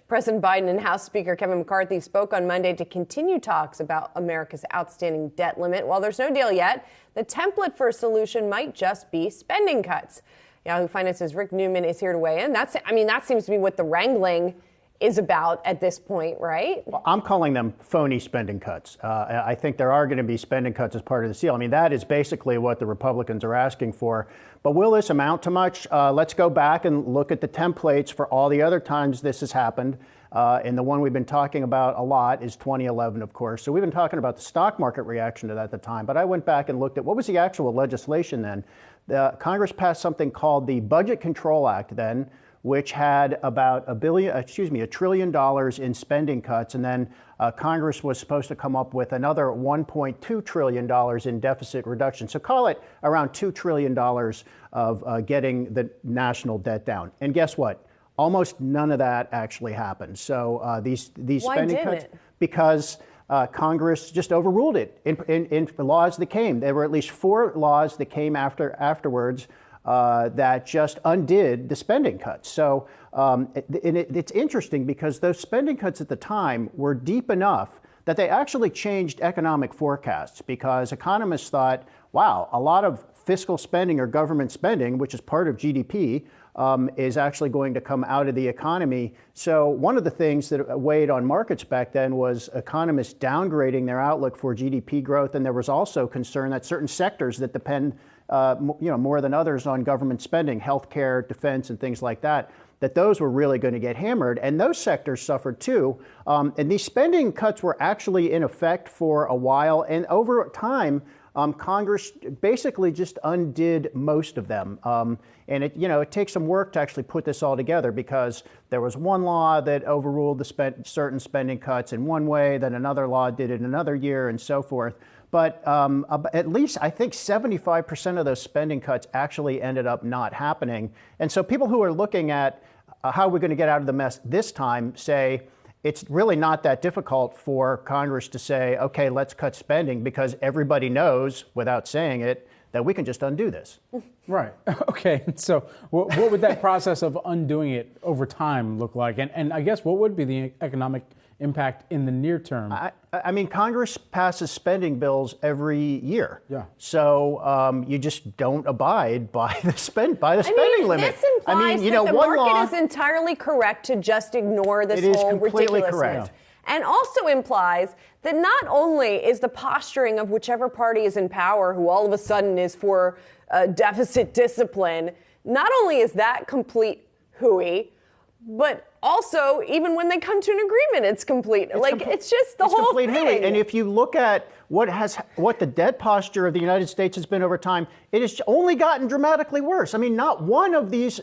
President Biden and House Speaker Kevin McCarthy spoke on Monday to continue talks about America's outstanding debt limit. While there's no deal yet, the template for a solution might just be spending cuts. Yahoo Finance's Rick Newman is here to weigh in. That seems to be what the wrangling is about at this point, right? Well, I'm calling them phony spending cuts. I think there are going to be spending cuts as part of the deal. I mean, that is basically what the Republicans are asking for. But will this amount to much? Let's go back and look at the templates for all the other times this has happened. And the one we've been talking about a lot is 2011, of course. So we've been talking about the stock market reaction to that at the time. But I went back and looked at what was the actual legislation then. Congress passed something called the Budget Control Act then, which had about $1 trillion in spending cuts. And then Congress was supposed to come up with another $1.2 trillion in deficit reduction. So call it around $2 trillion of getting the national debt down. And guess what? Almost none of that actually happened. So these spending cuts, because Congress just overruled it in laws that came. There were at least 4 laws that came afterwards that just undid the spending cuts. So it's interesting because those spending cuts at the time were deep enough that they actually changed economic forecasts, because economists thought, wow, a lot of fiscal spending or government spending, which is part of GDP, is actually going to come out of the economy. So one of the things that weighed on markets back then was economists downgrading their outlook for GDP growth. And there was also concern that certain sectors that depend more than others on government spending, healthcare, defense, and things like that, that those were really going to get hammered. And those sectors suffered too. And these spending cuts were actually in effect for a while. And over time, Congress basically just undid most of them. And it takes some work to actually put this all together, because there was one law that overruled certain spending cuts in one way, then another law did it another year, and so forth. But at least I think 75% of those spending cuts actually ended up not happening. And so people who are looking at how we're going to get out of the mess this time say it's really not that difficult for Congress to say, OK, let's cut spending, because everybody knows, without saying it, that we can just undo this. Right. OK. So what would that process of undoing it over time look like? And I guess what would be the economic impact in the near term? I mean, Congress passes spending bills every year. Yeah. So you just don't abide by the spending limit. This implies that the market is entirely correct to just ignore this whole ridiculousness. Correct. And also implies that not only is the posturing of whichever party is in power, who all of a sudden is for deficit discipline, not only is that complete hooey, but also, even when they come to an agreement, it's complete. It's just the whole thing. Hooey. And if you look at what the debt posture of the United States has been over time, it has only gotten dramatically worse. I mean, not one of these,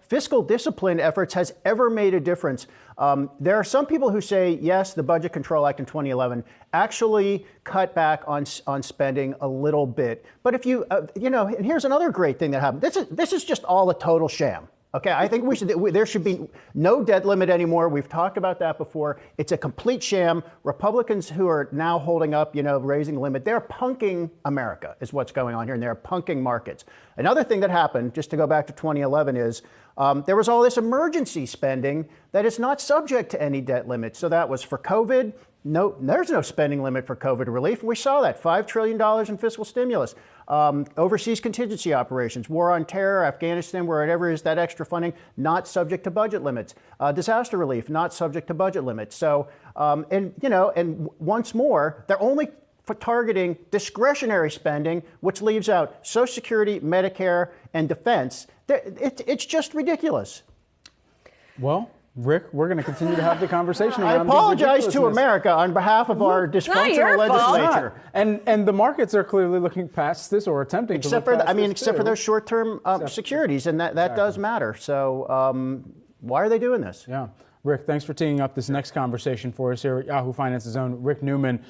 fiscal discipline efforts has ever made a difference. There are some people who say, yes, the Budget Control Act in 2011 actually cut back on spending a little bit. But if and here's another great thing that happened. This is just all a total sham. Okay, I think there should be no debt limit anymore. We've talked about that before. It's a complete sham. Republicans who are now holding up, raising the limit, they're punking America is what's going on here, and they're punking markets. Another thing that happened, just to go back to 2011, is there was all this emergency spending that is not subject to any debt limit. So that was for COVID. No, there's no spending limit for COVID relief. We saw that, $5 trillion in fiscal stimulus. Overseas contingency operations, war on terror, Afghanistan, wherever is that extra funding, not subject to budget limits. Disaster relief, not subject to budget limits. So, and once more, they're only targeting discretionary spending, which leaves out Social Security, Medicare, and defense. It's just ridiculous. Well, Rick, we're going to continue to have the conversation. I apologize to America on behalf of our dysfunctional legislature. And the markets are clearly looking past this, or attempting to look past this. Except for those short-term securities, and that does matter. So why are they doing this? Yeah. Rick, thanks for teeing up this next conversation for us here at Yahoo Finance's own Rick Newman.